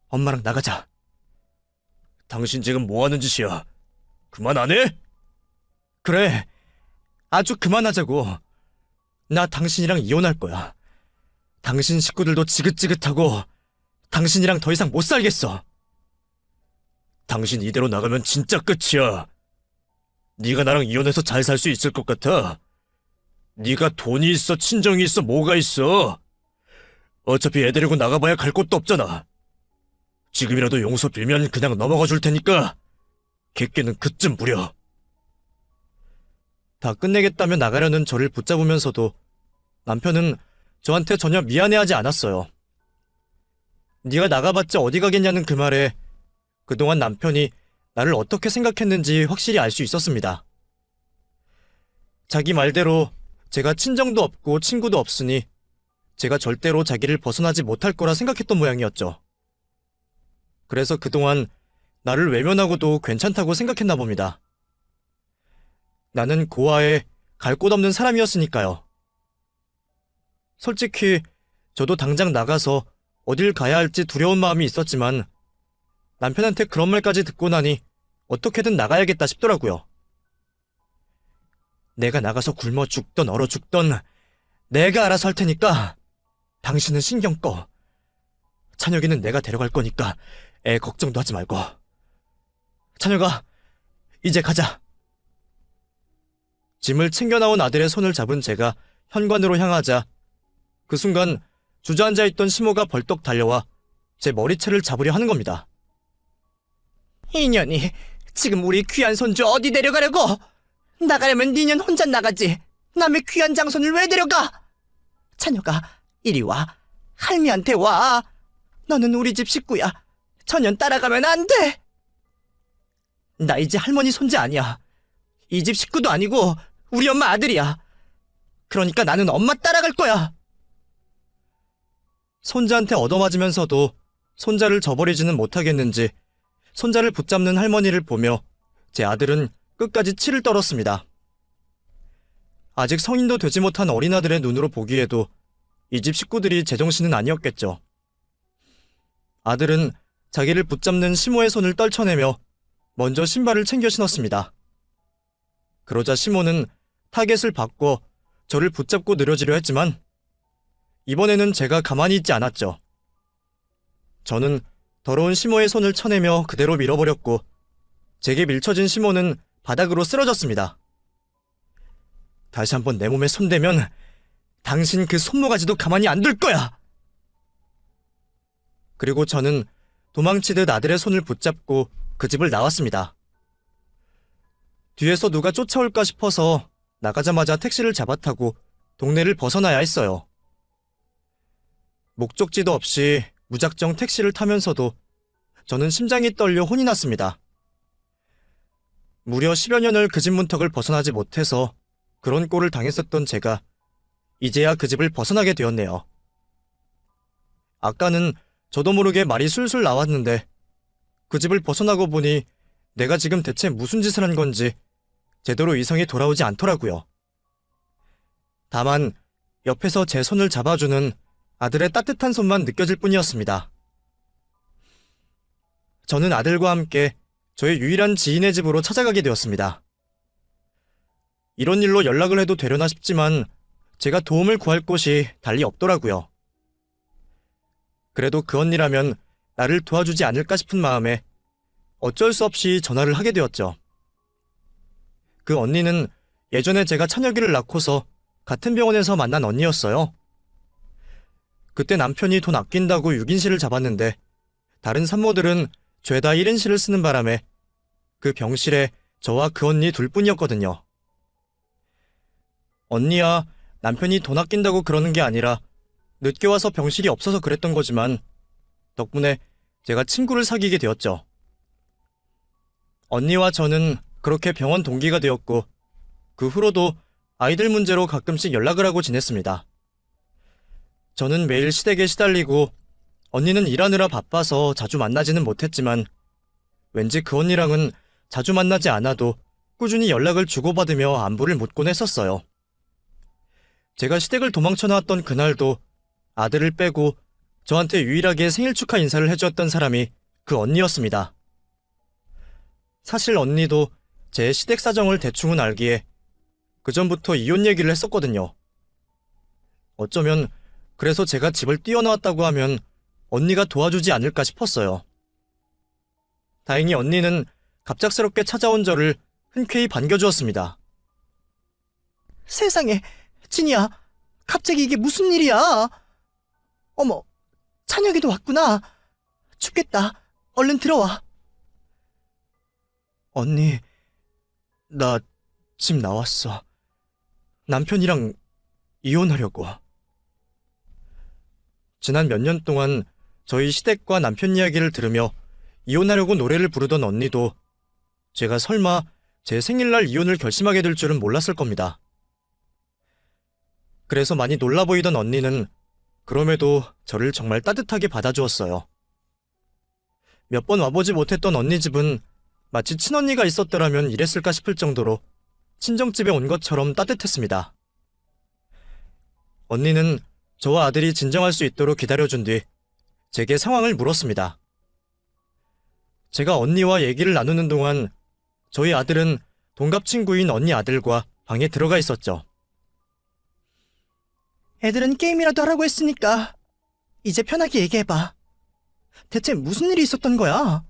엄마랑 나가자. 당신 지금 뭐 하는 짓이야? 그만 안 해? 그래, 아주 그만하자고. 나 당신이랑 이혼할 거야. 당신 식구들도 지긋지긋하고 당신이랑 더 이상 못 살겠어. 당신 이대로 나가면 진짜 끝이야. 네가 나랑 이혼해서 잘 살 수 있을 것 같아? 네가 돈이 있어, 친정이 있어, 뭐가 있어? 어차피 애 데리고 나가봐야 갈 곳도 없잖아. 지금이라도 용서 빌면 그냥 넘어가 줄 테니까 객기는 그쯤 무려. 다 끝내겠다며 나가려는 저를 붙잡으면서도 남편은 저한테 전혀 미안해하지 않았어요. 네가 나가봤자 어디 가겠냐는 그 말에 그동안 남편이 나를 어떻게 생각했는지 확실히 알 수 있었습니다. 자기 말대로 제가 친정도 없고 친구도 없으니 제가 절대로 자기를 벗어나지 못할 거라 생각했던 모양이었죠. 그래서 그동안 나를 외면하고도 괜찮다고 생각했나 봅니다. 나는 고아에 갈 곳 없는 사람이었으니까요. 솔직히 저도 당장 나가서 어딜 가야 할지 두려운 마음이 있었지만 남편한테 그런 말까지 듣고 나니 어떻게든 나가야겠다 싶더라고요. 내가 나가서 굶어 죽던 얼어 죽던 내가 알아서 할 테니까 당신은 신경 꺼. 찬혁이는 내가 데려갈 거니까 애 걱정도 하지 말고. 찬혁아, 이제 가자. 짐을 챙겨 나온 아들의 손을 잡은 제가 현관으로 향하자 그 순간 주저앉아 있던 시모가 벌떡 달려와 제 머리채를 잡으려 하는 겁니다. 이년이 지금 우리 귀한 손주 어디 데려가려고? 나가려면 니년 혼자 나가지. 남의 귀한 장손을 왜 데려가? 찬혁아, 이리 와. 할미한테 와. 너는 우리 집 식구야. 전혀 따라가면 안 돼. 나 이제 할머니 손자 아니야. 이 집 식구도 아니고 우리 엄마 아들이야. 그러니까 나는 엄마 따라갈 거야. 손자한테 얻어맞으면서도 손자를 저버리지는 못하겠는지 손자를 붙잡는 할머니를 보며 제 아들은 끝까지 치를 떨었습니다. 아직 성인도 되지 못한 어린아들의 눈으로 보기에도 이 집 식구들이 제정신은 아니었겠죠. 아들은 자기를 붙잡는 시모의 손을 떨쳐내며 먼저 신발을 챙겨 신었습니다. 그러자 시모는 타겟을 바꿔 저를 붙잡고 느려지려 했지만 이번에는 제가 가만히 있지 않았죠. 저는 더러운 시모의 손을 쳐내며 그대로 밀어버렸고 제게 밀쳐진 시모는 바닥으로 쓰러졌습니다. 다시 한번 내 몸에 손대면 당신 그 손모가지도 가만히 안 둘 거야! 그리고 저는 도망치듯 아들의 손을 붙잡고 그 집을 나왔습니다. 뒤에서 누가 쫓아올까 싶어서 나가자마자 택시를 잡아타고 동네를 벗어나야 했어요. 목적지도 없이 무작정 택시를 타면서도 저는 심장이 떨려 혼이 났습니다. 무려 10여 년을 그 집 문턱을 벗어나지 못해서 그런 꼴을 당했었던 제가 이제야 그 집을 벗어나게 되었네요. 아까는 저도 모르게 말이 술술 나왔는데 그 집을 벗어나고 보니 내가 지금 대체 무슨 짓을 한 건지 제대로 이성이 돌아오지 않더라고요. 다만 옆에서 제 손을 잡아주는 아들의 따뜻한 손만 느껴질 뿐이었습니다. 저는 아들과 함께 저의 유일한 지인의 집으로 찾아가게 되었습니다. 이런 일로 연락을 해도 되려나 싶지만 제가 도움을 구할 곳이 달리 없더라고요. 그래도 그 언니라면 나를 도와주지 않을까 싶은 마음에 어쩔 수 없이 전화를 하게 되었죠. 그 언니는 예전에 제가 찬혁이를 낳고서 같은 병원에서 만난 언니였어요. 그때 남편이 돈 아낀다고 6인실을 잡았는데 다른 산모들은 죄다 1인실을 쓰는 바람에 그 병실에 저와 그 언니 둘뿐이었거든요. 언니야 남편이 돈 아낀다고 그러는 게 아니라 늦게 와서 병실이 없어서 그랬던 거지만 덕분에 제가 친구를 사귀게 되었죠. 언니와 저는 그렇게 병원 동기가 되었고 그 후로도 아이들 문제로 가끔씩 연락을 하고 지냈습니다. 저는 매일 시댁에 시달리고 언니는 일하느라 바빠서 자주 만나지는 못했지만 왠지 그 언니랑은 자주 만나지 않아도 꾸준히 연락을 주고받으며 안부를 묻곤 했었어요. 제가 시댁을 도망쳐 나왔던 그날도 아들을 빼고 저한테 유일하게 생일 축하 인사를 해주었던 사람이 그 언니였습니다. 사실 언니도 제 시댁 사정을 대충은 알기에 그전부터 이혼 얘기를 했었거든요. 어쩌면 그래서 제가 집을 뛰어나왔다고 하면 언니가 도와주지 않을까 싶었어요. 다행히 언니는 갑작스럽게 찾아온 저를 흔쾌히 반겨주었습니다. 세상에, 진이야. 갑자기 이게 무슨 일이야? 어머, 찬혁이도 왔구나. 춥겠다. 얼른 들어와. 언니, 나 집 나왔어. 남편이랑 이혼하려고. 지난 몇 년 동안 저희 시댁과 남편 이야기를 들으며 이혼하려고 노래를 부르던 언니도 제가 설마 제 생일날 이혼을 결심하게 될 줄은 몰랐을 겁니다. 그래서 많이 놀라 보이던 언니는 그럼에도 저를 정말 따뜻하게 받아주었어요. 몇 번 와보지 못했던 언니 집은 마치 친언니가 있었더라면 이랬을까 싶을 정도로 친정집에 온 것처럼 따뜻했습니다. 언니는 저와 아들이 진정할 수 있도록 기다려준 뒤 제게 상황을 물었습니다. 제가 언니와 얘기를 나누는 동안 저희 아들은 동갑 친구인 언니 아들과 방에 들어가 있었죠. 애들은 게임이라도 하라고 했으니까 이제 편하게 얘기해봐. 대체 무슨 일이 있었던 거야?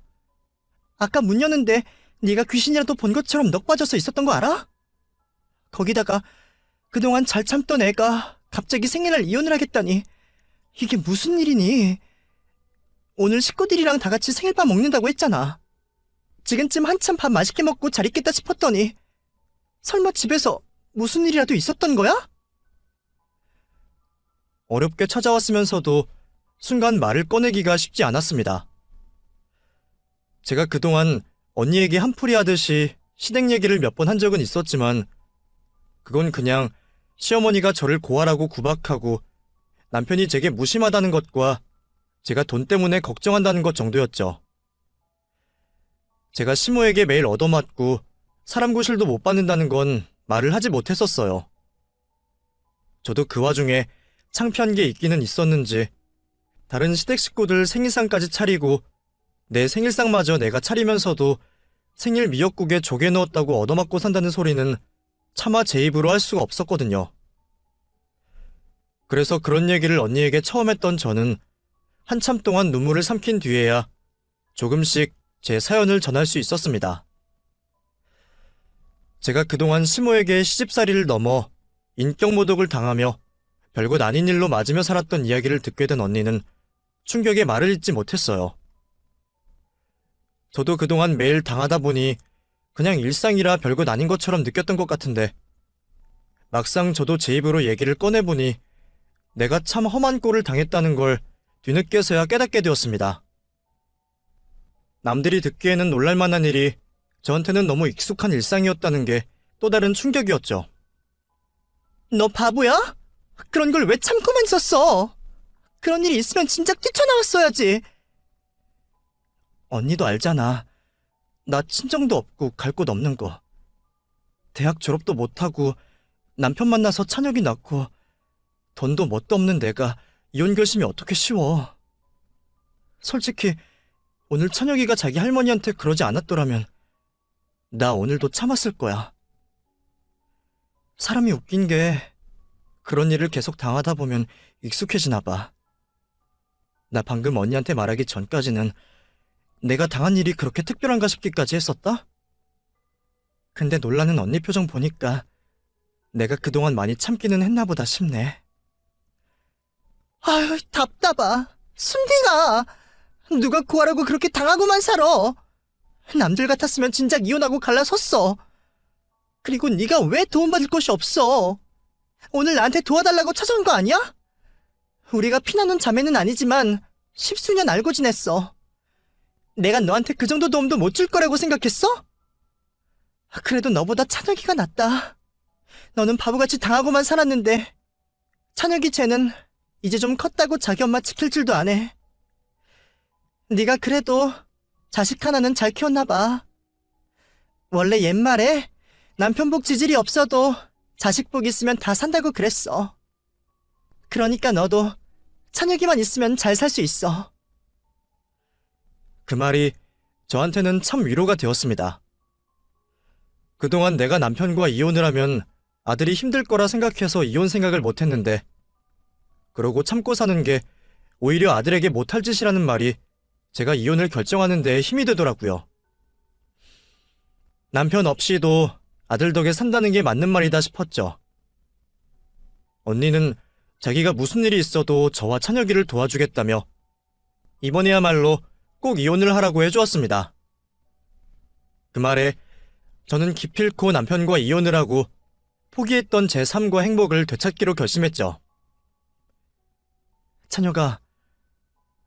아까 문 여는데 네가 귀신이라도 본 것처럼 넋 빠져서 있었던 거 알아? 거기다가 그동안 잘 참던 애가 갑자기 생일날 이혼을 하겠다니 이게 무슨 일이니? 오늘 식구들이랑 다 같이 생일밥 먹는다고 했잖아. 지금쯤 한참 밥 맛있게 먹고 잘 있겠다 싶었더니 설마 집에서 무슨 일이라도 있었던 거야? 어렵게 찾아왔으면서도 순간 말을 꺼내기가 쉽지 않았습니다. 제가 그동안 언니에게 한풀이 하듯이 시댁 얘기를 몇 번 한 적은 있었지만 그건 그냥 시어머니가 저를 고아라고 구박하고 남편이 제게 무심하다는 것과 제가 돈 때문에 걱정한다는 것 정도였죠. 제가 시모에게 매일 얻어맞고 사람 구실도 못 받는다는 건 말을 하지 못했었어요. 저도 그 와중에 창피한 게 있기는 있었는지 다른 시댁 식구들 생일상까지 차리고 내 생일상마저 내가 차리면서도 생일 미역국에 조개 넣었다고 얻어맞고 산다는 소리는 차마 제 입으로 할 수가 없었거든요. 그래서 그런 얘기를 언니에게 처음 했던 저는 한참 동안 눈물을 삼킨 뒤에야 조금씩 제 사연을 전할 수 있었습니다. 제가 그동안 시모에게 시집살이를 넘어 인격모독을 당하며 별것 아닌 일로 맞으며 살았던 이야기를 듣게 된 언니는 충격에 말을 잇지 못했어요. 저도 그동안 매일 당하다 보니 그냥 일상이라 별것 아닌 것처럼 느꼈던 것 같은데 막상 저도 제 입으로 얘기를 꺼내보니 내가 참 험한 꼴을 당했다는 걸 뒤늦게서야 깨닫게 되었습니다. 남들이 듣기에는 놀랄만한 일이 저한테는 너무 익숙한 일상이었다는 게 또 다른 충격이었죠. 너 바보야? 그런 걸 왜 참고만 있었어? 그런 일이 있으면 진작 뛰쳐나왔어야지. 언니도 알잖아. 나 친정도 없고 갈 곳 없는 거. 대학 졸업도 못하고 남편 만나서 찬혁이 낳고 돈도 뭣도 없는 내가 이혼 결심이 어떻게 쉬워. 솔직히 오늘 찬혁이가 자기 할머니한테 그러지 않았더라면 나 오늘도 참았을 거야. 사람이 웃긴 게 그런 일을 계속 당하다 보면 익숙해지나 봐. 나 방금 언니한테 말하기 전까지는 내가 당한 일이 그렇게 특별한가 싶기까지 했었다? 근데 놀라는 언니 표정 보니까 내가 그동안 많이 참기는 했나 보다 싶네. 아유, 답답하. 순딩아. 누가 구하라고 그렇게 당하고만 살아. 남들 같았으면 진작 이혼하고 갈라섰어. 그리고 네가 왜 도움받을 곳이 없어? 오늘 나한테 도와달라고 찾아온 거 아니야? 우리가 피나눈 자매는 아니지만 십수년 알고 지냈어. 내가 너한테 그 정도 도움도 못 줄 거라고 생각했어? 그래도 너보다 찬혁이가 낫다. 너는 바보같이 당하고만 살았는데 찬혁이 쟤는 이제 좀 컸다고 자기 엄마 지킬 줄도 안 해. 네가 그래도 자식 하나는 잘 키웠나 봐. 원래 옛말에 남편 복 지질이 없어도 자식 복 있으면 다 산다고 그랬어. 그러니까 너도 찬혁이만 있으면 잘 살 수 있어. 그 말이 저한테는 참 위로가 되었습니다. 그동안 내가 남편과 이혼을 하면 아들이 힘들 거라 생각해서 이혼 생각을 못했는데 그러고 참고 사는 게 오히려 아들에게 못할 짓이라는 말이 제가 이혼을 결정하는 데 힘이 되더라고요. 남편 없이도 아들 덕에 산다는 게 맞는 말이다 싶었죠. 언니는 자기가 무슨 일이 있어도 저와 찬혁이를 도와주겠다며 이번에야말로 꼭 이혼을 하라고 해주었습니다. 그 말에 저는 기필코 남편과 이혼을 하고 포기했던 제 삶과 행복을 되찾기로 결심했죠. 찬혁아,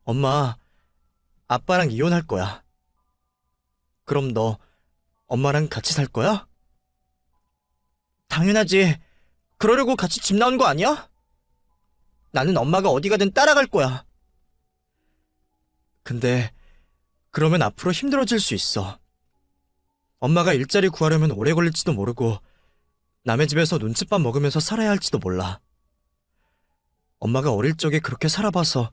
엄마, 아빠랑 이혼할 거야. 그럼 너 엄마랑 같이 살 거야? 당연하지. 그러려고 같이 집 나온 거 아니야? 나는 엄마가 어디 가든 따라갈 거야. 근데 그러면 앞으로 힘들어질 수 있어. 엄마가 일자리 구하려면 오래 걸릴지도 모르고 남의 집에서 눈칫밥 먹으면서 살아야 할지도 몰라. 엄마가 어릴 적에 그렇게 살아봐서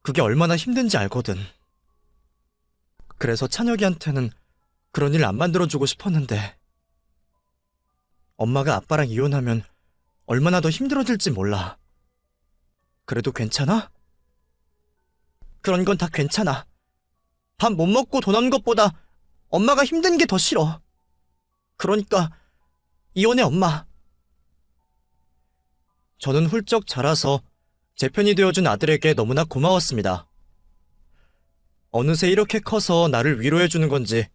그게 얼마나 힘든지 알거든. 그래서 찬혁이한테는 그런 일 안 만들어주고 싶었는데 엄마가 아빠랑 이혼하면 얼마나 더 힘들어질지 몰라. 그래도 괜찮아? 그런 건 다 괜찮아. 밥 못 먹고 돈 없는 것보다 엄마가 힘든 게 더 싫어. 그러니까 이혼해, 엄마. 저는 훌쩍 자라서 제 편이 되어준 아들에게 너무나 고마웠습니다. 어느새 이렇게 커서 나를 위로해주는 건지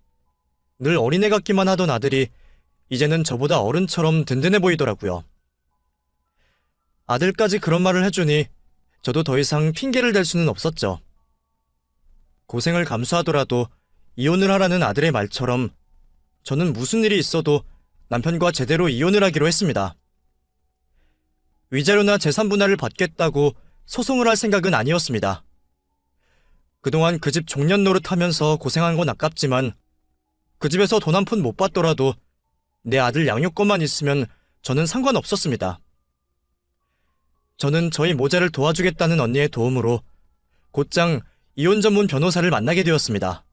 늘 어린애 같기만 하던 아들이 이제는 저보다 어른처럼 든든해 보이더라고요. 아들까지 그런 말을 해주니 저도 더 이상 핑계를 댈 수는 없었죠. 고생을 감수하더라도 이혼을 하라는 아들의 말처럼 저는 무슨 일이 있어도 남편과 제대로 이혼을 하기로 했습니다. 위자료나 재산 분할을 받겠다고 소송을 할 생각은 아니었습니다. 그동안 그 집 종년 노릇하면서 고생한 건 아깝지만 그 집에서 돈 한 푼 못 받더라도 내 아들 양육권만 있으면 저는 상관없었습니다. 저는 저희 모자를 도와주겠다는 언니의 도움으로 곧장 이혼 전문 변호사를 만나게 되었습니다.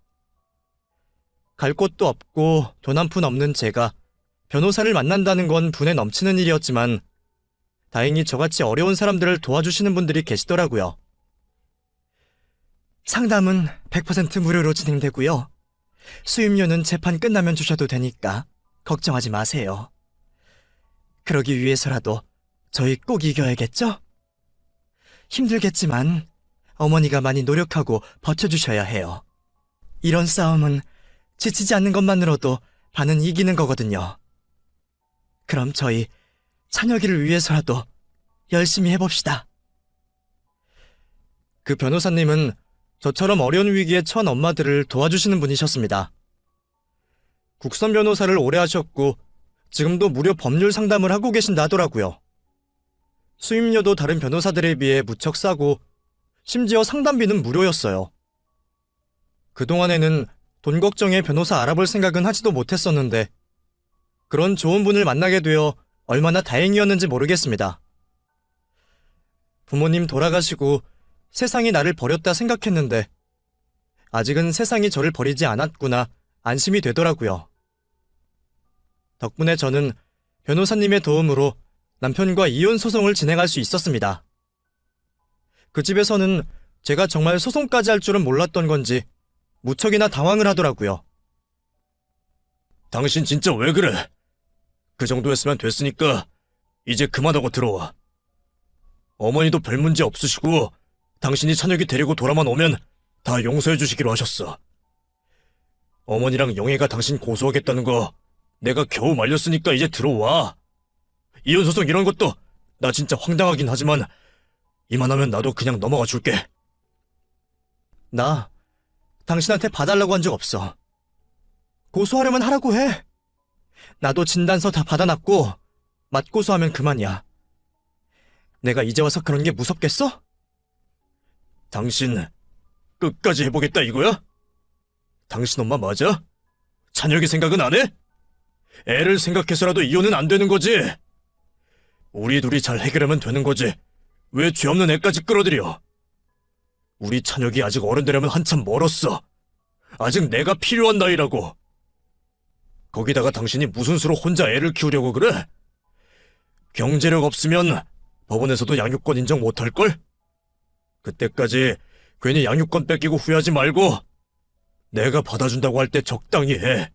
갈 곳도 없고 돈 한 푼 없는 제가 변호사를 만난다는 건 분에 넘치는 일이었지만 다행히 저같이 어려운 사람들을 도와주시는 분들이 계시더라고요. 상담은 100% 무료로 진행되고요. 수임료는 재판 끝나면 주셔도 되니까 걱정하지 마세요. 그러기 위해서라도 저희 꼭 이겨야겠죠? 힘들겠지만 어머니가 많이 노력하고 버텨주셔야 해요. 이런 싸움은 지치지 않는 것만으로도 반은 이기는 거거든요. 그럼 저희 찬혁이를 위해서라도 열심히 해봅시다. 그 변호사님은 저처럼 어려운 위기에 처한 엄마들을 도와주시는 분이셨습니다. 국선 변호사를 오래 하셨고 지금도 무료 법률 상담을 하고 계신다 하더라고요. 수임료도 다른 변호사들에 비해 무척 싸고 심지어 상담비는 무료였어요. 그동안에는 돈 걱정에 변호사 알아볼 생각은 하지도 못했었는데 그런 좋은 분을 만나게 되어 얼마나 다행이었는지 모르겠습니다. 부모님 돌아가시고 세상이 나를 버렸다 생각했는데 아직은 세상이 저를 버리지 않았구나 안심이 되더라고요. 덕분에 저는 변호사님의 도움으로 남편과 이혼 소송을 진행할 수 있었습니다. 그 집에서는 제가 정말 소송까지 할 줄은 몰랐던 건지 무척이나 당황을 하더라고요. 당신 진짜 왜 그래? 그 정도였으면 됐으니까 이제 그만하고 들어와. 어머니도 별 문제 없으시고 당신이 찬혁이 데리고 돌아만 오면 다 용서해 주시기로 하셨어. 어머니랑 영애가 당신 고소하겠다는 거 내가 겨우 말렸으니까 이제 들어와. 이혼소송 이런 것도 나 진짜 황당하긴 하지만 이만하면 나도 그냥 넘어가 줄게. 나 당신한테 봐달라고 한 적 없어. 고소하려면 하라고 해. 나도 진단서 다 받아놨고 맞고소하면 그만이야. 내가 이제 와서 그런 게 무섭겠어? 당신 끝까지 해보겠다 이거야? 당신 엄마 맞아? 찬혁이 생각은 안 해? 애를 생각해서라도 이혼은 안 되는 거지. 우리 둘이 잘 해결하면 되는 거지. 왜 죄 없는 애까지 끌어들여? 우리 찬혁이 아직 어른 되려면 한참 멀었어. 아직 내가 필요한 나이라고. 거기다가 당신이 무슨 수로 혼자 애를 키우려고 그래? 경제력 없으면 법원에서도 양육권 인정 못할걸? 그때까지 괜히 양육권 뺏기고 후회하지 말고 내가 받아준다고 할 때 적당히 해.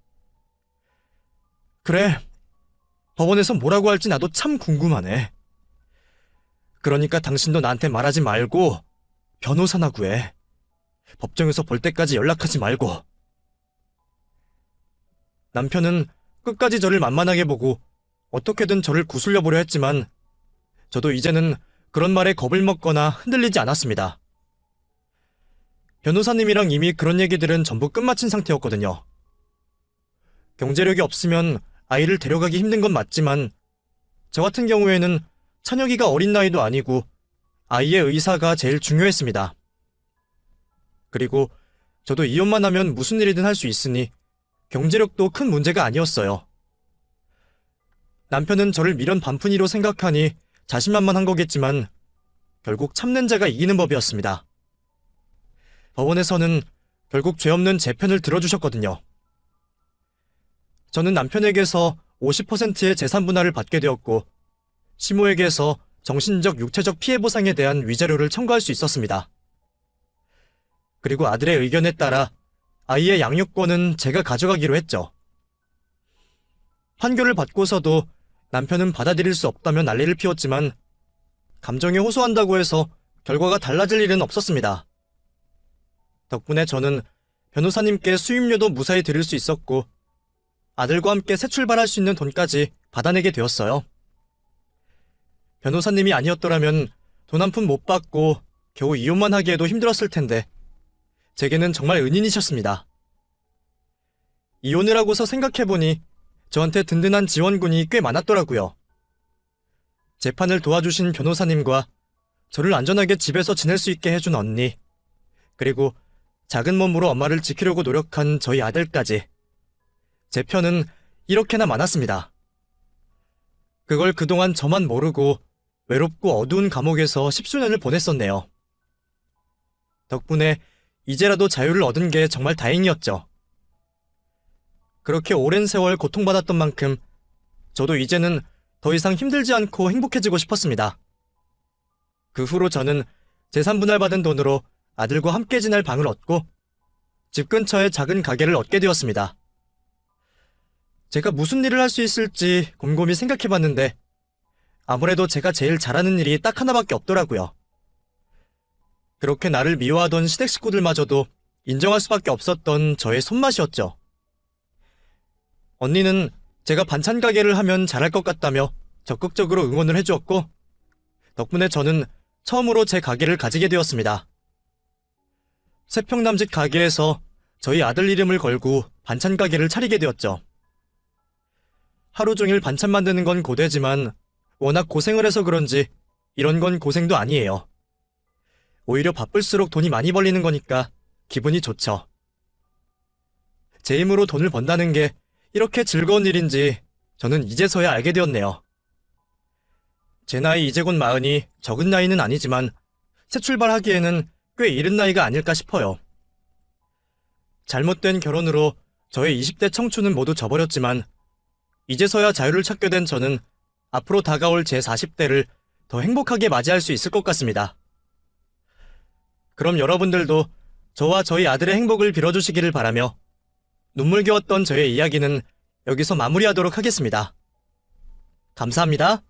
그래. 법원에서 뭐라고 할지 나도 참 궁금하네. 그러니까 당신도 나한테 말하지 말고 변호사나 구해. 법정에서 볼 때까지 연락하지 말고. 남편은 끝까지 저를 만만하게 보고 어떻게든 저를 구슬려 보려 했지만 저도 이제는 그런 말에 겁을 먹거나 흔들리지 않았습니다. 변호사님이랑 이미 그런 얘기들은 전부 끝마친 상태였거든요. 경제력이 없으면 아이를 데려가기 힘든 건 맞지만 저 같은 경우에는 찬혁이가 어린 나이도 아니고 아이의 의사가 제일 중요했습니다. 그리고 저도 이혼만 하면 무슨 일이든 할 수 있으니 경제력도 큰 문제가 아니었어요. 남편은 저를 미련 반푼이로 생각하니 자신만만한 거겠지만 결국 참는 자가 이기는 법이었습니다. 법원에서는 결국 죄 없는 제 편을 들어주셨거든요. 저는 남편에게서 50%의 재산 분할을 받게 되었고 시모에게서 정신적, 육체적 피해 보상에 대한 위자료를 청구할 수 있었습니다. 그리고 아들의 의견에 따라 아이의 양육권은 제가 가져가기로 했죠. 판결을 받고서도 남편은 받아들일 수 없다며 난리를 피웠지만 감정에 호소한다고 해서 결과가 달라질 일은 없었습니다. 덕분에 저는 변호사님께 수임료도 무사히 드릴 수 있었고 아들과 함께 새 출발할 수 있는 돈까지 받아내게 되었어요. 변호사님이 아니었더라면 돈 한 푼 못 받고 겨우 이혼만 하기에도 힘들었을 텐데 제게는 정말 은인이셨습니다. 이혼을 하고서 생각해보니 저한테 든든한 지원군이 꽤 많았더라고요. 재판을 도와주신 변호사님과 저를 안전하게 집에서 지낼 수 있게 해준 언니, 그리고 작은 몸으로 엄마를 지키려고 노력한 저희 아들까지. 제 편은 이렇게나 많았습니다. 그걸 그동안 저만 모르고 외롭고 어두운 감옥에서 10수년을 보냈었네요. 덕분에 이제라도 자유를 얻은 게 정말 다행이었죠. 그렇게 오랜 세월 고통받았던 만큼 저도 이제는 더 이상 힘들지 않고 행복해지고 싶었습니다. 그 후로 저는 재산 분할받은 돈으로 아들과 함께 지낼 방을 얻고 집 근처에 작은 가게를 얻게 되었습니다. 제가 무슨 일을 할 수 있을지 곰곰이 생각해봤는데 아무래도 제가 제일 잘하는 일이 딱 하나밖에 없더라고요. 그렇게 나를 미워하던 시댁 식구들마저도 인정할 수밖에 없었던 저의 손맛이었죠. 언니는 제가 반찬 가게를 하면 잘할 것 같다며 적극적으로 응원을 해주었고 덕분에 저는 처음으로 제 가게를 가지게 되었습니다. 세평남짓 가게에서 저희 아들 이름을 걸고 반찬 가게를 차리게 되었죠. 하루 종일 반찬 만드는 건 고되지만 워낙 고생을 해서 그런지 이런 건 고생도 아니에요. 오히려 바쁠수록 돈이 많이 벌리는 거니까 기분이 좋죠. 제 힘으로 돈을 번다는 게 이렇게 즐거운 일인지 저는 이제서야 알게 되었네요. 제 나이 이제 곧 40이 적은 나이는 아니지만 새 출발하기에는 꽤 이른 나이가 아닐까 싶어요. 잘못된 결혼으로 저의 20대 청춘은 모두 져버렸지만 이제서야 자유를 찾게 된 저는 앞으로 다가올 제 40대를 더 행복하게 맞이할 수 있을 것 같습니다. 그럼 여러분들도 저와 저희 아들의 행복을 빌어주시기를 바라며 눈물겨웠던 저의 이야기는 여기서 마무리하도록 하겠습니다. 감사합니다.